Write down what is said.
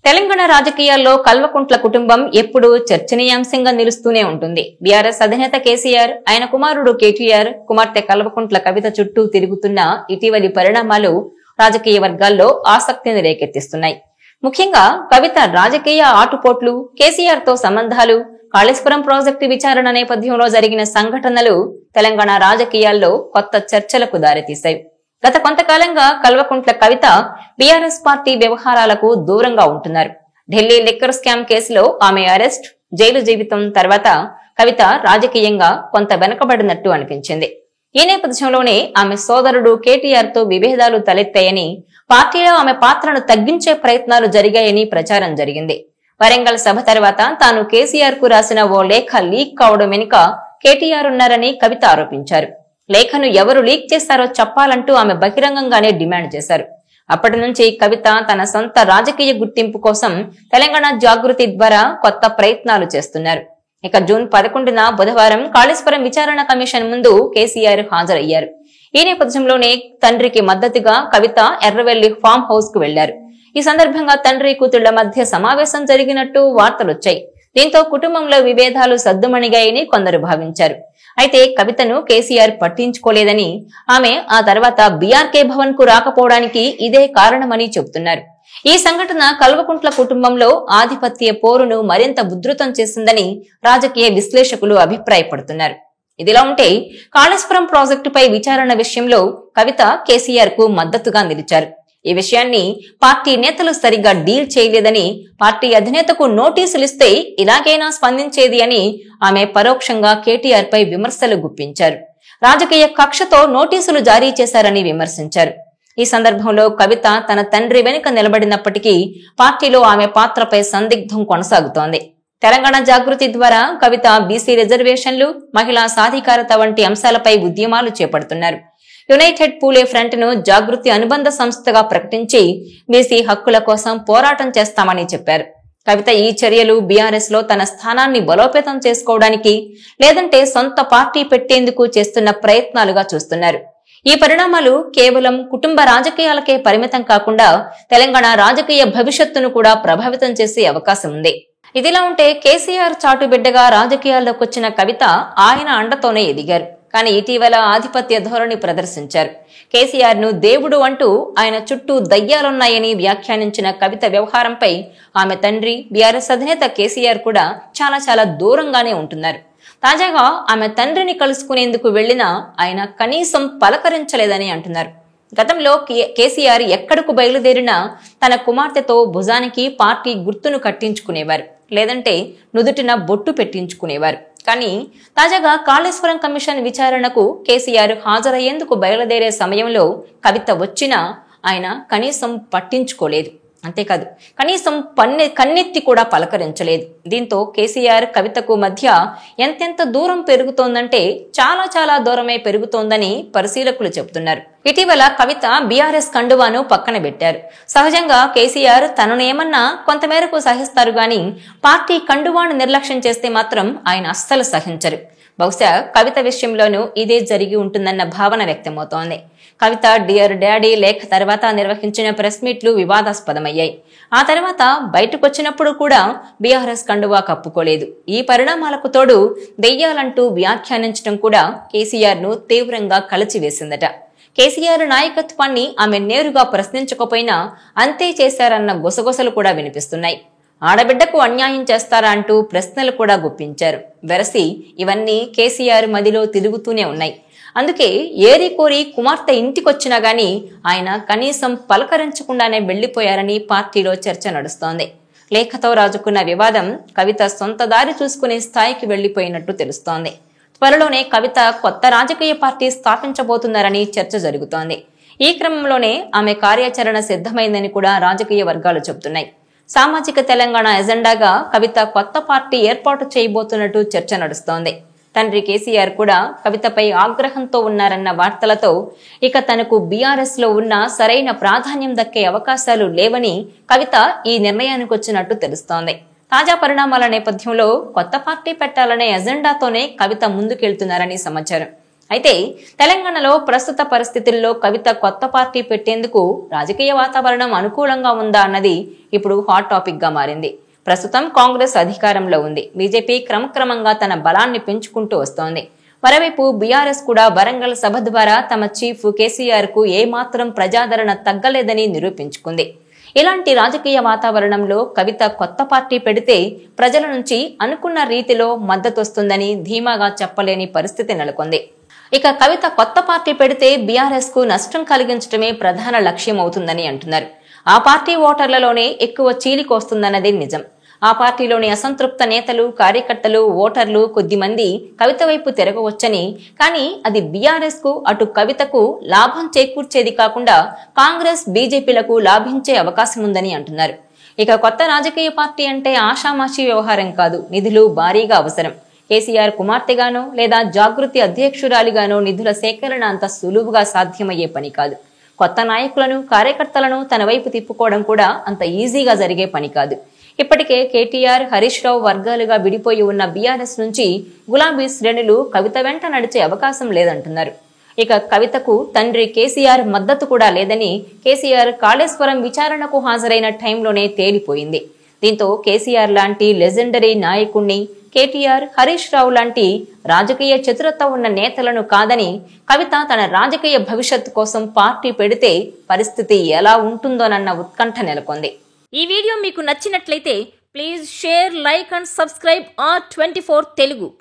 తెలంగాణ రాజకీయాల్లో కల్వకుంట్ల కుటుంబం ఎప్పుడూ చర్చనీయాంశంగా నిలుస్తూనే ఉంటుంది. బీఆర్ఎస్ అధినేత కేసీఆర్, ఆయన కుమారుడు కేటీఆర్, కుమార్తె కల్వకుంట్ల కవిత చుట్టూ తిరుగుతున్న ఇటీవలి పరిణామాలు రాజకీయ వర్గాల్లో ఆసక్తిని రేకెత్తిస్తున్నాయి. ముఖ్యంగా కవిత రాజకీయ ఆటుపోట్లు, కేసీఆర్ తో సంబంధాలు, కాళేశ్వరం ప్రాజెక్టు విచారణ నేపథ్యంలో జరిగిన సంఘటనలు తెలంగాణ రాజకీయాల్లో కొత్త చర్చలకు దారితీశాయి. గత కొంతకాలంగా కల్వకుంట్ల కవిత బీఆర్ఎస్ పార్టీ వ్యవహారాలకు దూరంగా ఉంటున్నారు. ఢిల్లీ లిక్కర్ స్కామ్ కేసులో ఆమె అరెస్ట్, జైలు జీవితం తర్వాత కవిత రాజకీయంగా కొంత వెనుకబడినట్టు అనిపించింది. ఈ నేపథ్యంలోనే ఆమె సోదరుడు కేటీఆర్ తో విభేదాలు తలెత్తాయని, పార్టీలో ఆమె పాత్రను తగ్గించే ప్రయత్నాలు జరిగాయని ప్రచారం జరిగింది. వరంగల్ సభ తర్వాత తాను కేసీఆర్ కు రాసిన ఓ లేఖ లీక్ కావడం వెనుక కేటీఆర్ ఉన్నారని కవిత ఆరోపించారు. లేఖను ఎవరు లీక్ చేశారో చెప్పాలంటూ ఆమె బహిరంగంగానే డిమాండ్ చేశారు. అప్పటి నుంచి కవిత తన సొంత రాజకీయ గుర్తింపు కోసం తెలంగాణ జాగృతి ద్వారా కొత్త ప్రయత్నాలు చేస్తున్నారు. ఇక జూన్ 11న బుధవారం కాళేశ్వరం విచారణ కమిషన్ ముందు కేసీఆర్ హాజరయ్యారు. ఈ నేపథ్యంలోనే తండ్రికి మద్దతుగా కవిత ఎర్రవెల్లి ఫామ్ హౌస్ కు వెళ్లారు. ఈ సందర్భంగా తండ్రి కూతుళ్ల మధ్య సమావేశం జరిగినట్టు వార్తలొచ్చాయి. దీంతో కుటుంబంలో విభేదాలు సద్దుమణిగాయని కొందరు భావించారు. అయితే కవితను కేసీఆర్ పట్టించుకోలేదని, ఆమె ఆ తర్వాత బీఆర్కే భవన్ కు రాకపోవడానికి ఇదే కారణమని చెబుతున్నారు. ఈ సంఘటన కల్వకుంట్ల కుటుంబంలో ఆధిపత్య పోరును మరింత ఉధృతం చేసిందని రాజకీయ విశ్లేషకులు అభిప్రాయపడుతున్నారు. ఇదిలా ఉంటే కాళేశ్వరం ప్రాజెక్టుపై విచారణ విషయంలో కవిత కేసీఆర్ కు మద్దతుగా నిలిచారు. ఈ విషయాన్ని పార్టీ నేతలు సరిగ్గా డీల్ చేయలేదని, పార్టీ అధినేతకు నోటీసులిస్తే ఇలాగైనా స్పందించేది అని ఆమె పరోక్షంగా కేటీఆర్ పై విమర్శలు గుప్పించారు. రాజకీయ కక్షతో నోటీసులు జారీ చేశారని విమర్శించారు. ఈ సందర్భంలో కవిత తన తండ్రి వెనుక నిలబడినప్పటికీ పార్టీలో ఆమె పాత్రపై సందిగ్ధం కొనసాగుతోంది. తెలంగాణ జాగృతి ద్వారా కవిత బీసీ రిజర్వేషన్లు, మహిళా సాధికారత వంటి అంశాలపై ఉద్యమాలు చేపడుతున్నారు. యునైటెడ్ పూలే ఫ్రంట్ ను జాగృతి అనుబంధ సంస్థగా ప్రకటించి బీసీ హక్కుల కోసం పోరాటం చేస్తామని చెప్పారు. కవిత ఈ చర్యలు బీఆర్ఎస్ లో తన స్థానాన్ని బలోపేతం చేసుకోవడానికి, లేదంటే సొంత పార్టీ పెట్టేందుకు చేస్తున్న ప్రయత్నాలుగా చూస్తున్నారు. ఈ పరిణామాలు కేవలం కుటుంబ రాజకీయాలకే పరిమితం కాకుండా తెలంగాణ రాజకీయ భవిష్యత్తును కూడా ప్రభావితం చేసే అవకాశం ఉంది. ఇదిలా ఉంటే కేసీఆర్ చాటుబిడ్డగా రాజకీయాల్లోకి వచ్చిన కవిత ఆయన అండతోనే ఎదిగారు. కానీ ఇటీవల ఆధిపత్య ధోరణి ప్రదర్శించారు. కేసీఆర్ ను దేవుడు అంటూ ఆయన చుట్టూ దయ్యాలున్నాయని వ్యాఖ్యానించిన కవిత వ్యవహారంపై ఆమె తండ్రి, బీఆర్ఎస్ అధినేత కేసీఆర్ కూడా చాలా దూరంగానే ఉంటున్నారు. తాజాగా ఆమె తండ్రిని కలుసుకునేందుకు వెళ్లినా ఆయన కనీసం పలకరించలేదని అంటున్నారు. గతంలో కేసీఆర్ ఎక్కడకు బయలుదేరినా తన కుమార్తెతో భుజానికి పార్టీ గుర్తును కట్టించుకునేవారు, లేదంటే నుదుటిన బొట్టు పెట్టించుకునేవారు. కానీ తాజాగా కాళేశ్వరం కమిషన్ విచారణకు కేసీఆర్ హాజరయ్యేందుకు బయలుదేరే సమయంలో కవిత వచ్చినా ఆయన కనీసం పట్టించుకోలేదు. అంతేకాదు, కనీసం కన్నెత్తి కూడా పలకరించలేదు. దీంతో కేసీఆర్ కవితకు మధ్య ఎంతెంత దూరం పెరుగుతోందంటే చాలా దూరమే పెరుగుతోందని పరిశీలకులు చెబుతున్నారు. ఇటీవల కవిత బీఆర్ఎస్ కండువాను పక్కన పెట్టారు. సహజంగా కేసీఆర్ తనను ఏమన్నా కొంతమేరకు సహిస్తారు గాని పార్టీ కండువాను నిర్లక్ష్యం చేస్తే మాత్రం ఆయన అస్సలు సహించరు. బహుశా కవిత విషయంలోనూ ఇదే జరిగి ఉంటుందన్న భావన వ్యక్తమవుతోంది. కవిత డియర్ డాడీ లేఖ తర్వాత నిర్వహించిన ప్రెస్ మీట్లు వివాదాస్పదమయ్యాయి. ఆ తర్వాత బయటకొచ్చినప్పుడు కూడా బీఆర్ఎస్ కండువా కప్పుకోలేదు. ఈ పరిణామాలకు తోడు దెయ్యాలంటూ వ్యాఖ్యానించడం కూడా కేసీఆర్ ను తీవ్రంగా కలచివేసిందట. కేసీఆర్ నాయకత్వాన్ని ఆమె నేరుగా ప్రశ్నించకపోయినా అంతే చేశారన్న గుసగుసలు కూడా వినిపిస్తున్నాయి. ఆడబిడ్డకు అన్యాయం చేస్తారా అంటూ ప్రశ్నలు కూడా గుప్పించారు. వెరసి ఇవన్నీ కేసీఆర్ మదిలో తిరుగుతూనే ఉన్నాయి. అందుకే ఏరి కోరి కుమార్తె ఇంటికొచ్చినా గాని ఆయన కనీసం పలకరించకుండానే వెళ్లిపోయారని పార్టీలో చర్చ నడుస్తోంది. లేఖతో రాజుకున్న వివాదం కవిత సొంత దారి చూసుకునే స్థాయికి వెళ్లిపోయినట్టు తెలుస్తోంది. త్వరలోనే కవిత కొత్త రాజకీయ పార్టీ స్థాపించబోతున్నారని చర్చ జరుగుతోంది. ఈ క్రమంలోనే ఆమె కార్యాచరణ సిద్ధమైందని కూడా రాజకీయ వర్గాలు చెబుతున్నాయి. సామాజిక తెలంగాణ ఎజెండాగా కవిత కొత్త పార్టీ ఏర్పాటు చేయబోతున్నట్టు చర్చ నడుస్తోంది. తండ్రి కేసీఆర్ కూడా కవితపై ఆగ్రహంతో ఉన్నారన్న వార్తలతో ఇక తనకు బీఆర్ఎస్ లో ఉన్న సరైన ప్రాధాన్యం దక్కే అవకాశాలు లేవని కవిత ఈ నిర్ణయానికి వచ్చినట్టు తెలుస్తోంది. తాజా పరిణామాల నేపథ్యంలో కొత్త పార్టీ పెట్టాలనే ఎజెండాతోనే కవిత ముందుకెళ్తున్నారని సమాచారం. అయితే తెలంగాణలో ప్రస్తుత పరిస్థితుల్లో కవిత కొత్త పార్టీ పెట్టేందుకు రాజకీయ వాతావరణం అనుకూలంగా ఉందా అన్నది ఇప్పుడు హాట్ టాపిక్ గా మారింది. ప్రస్తుతం కాంగ్రెస్ అధికారంలో ఉంది. బీజేపీ క్రమక్రమంగా తన బలాన్ని పెంచుకుంటూ వస్తోంది. మరోవైపు బీఆర్ఎస్ కూడా వరంగల్ సభ ద్వారా తమ చీఫ్ కేసీఆర్ కు ఏమాత్రం ప్రజాదరణ తగ్గలేదని నిరూపించుకుంది. ఇలాంటి రాజకీయ వాతావరణంలో కవిత కొత్త పార్టీ పెడితే ప్రజల నుంచి అనుకున్న రీతిలో మద్దతొస్తుందని ధీమాగా చెప్పలేని పరిస్థితి నెలకొంది. ఇక కవిత కొత్త పార్టీ పెడితే బీఆర్ఎస్ కు నష్టం కలిగించడమే ప్రధాన లక్ష్యం అవుతుందని అంటున్నారు. ఆ పార్టీ ఓటర్లలోనే ఎక్కువ చీలికొస్తుందన్నది నిజం. ఆ పార్టీలోని అసంతృప్త నేతలు, కార్యకర్తలు, ఓటర్లు కొద్దిమంది కవిత వైపు తిరగవచ్చని, కానీ అది బీఆర్ఎస్ కు అటు కవితకు లాభం చేకూర్చేది కాకుండా కాంగ్రెస్, బీజేపీలకు లాభించే అవకాశం ఉందని అంటున్నారు. ఇక కొత్త రాజకీయ పార్టీ అంటే ఆషామాషీ వ్యవహారం కాదు. నిధులు భారీగా అవసరం. కేసీఆర్ కుమార్తెగానో లేదా జాగృతి అధ్యక్షురాలిగానో నిధుల సేకరణ అంత సులువుగా సాధ్యమయ్యే పని కాదు. కొత్త నాయకులను, కార్యకర్తలను తన వైపు తిప్పుకోవడం కూడా అంత ఈజీగా జరిగే పని కాదు. ఇప్పటికే కేటీఆర్, హరీష్ రావు వర్గాలుగా విడిపోయి ఉన్న బీఆర్ఎస్ నుంచి గులాబీ శ్రేణులు కవిత వెంట నడిచే అవకాశం లేదంటున్నారు. ఇక కవితకు తండ్రి కేసీఆర్ మద్దతు కూడా లేదని కేసీఆర్ కాళేశ్వరం విచారణకు హాజరైన టైంలోనే తేలిపోయింది. దీంతో కేసీఆర్ లాంటి లెజెండరీ నాయకుణ్ణి, కేటీఆర్, హరీష్ రావు లాంటి రాజకీయ చతురత ఉన్న నేతలను కాదని కవిత తన రాజకీయ భవిష్యత్తు కోసం పార్టీ పెడితే పరిస్థితి ఎలా ఉంటుందోనన్న ఉత్కంఠ నెలకొంది. ఈ వీడియో మీకు నచ్చినట్లయితే please share, like and subscribe R24 Telugu.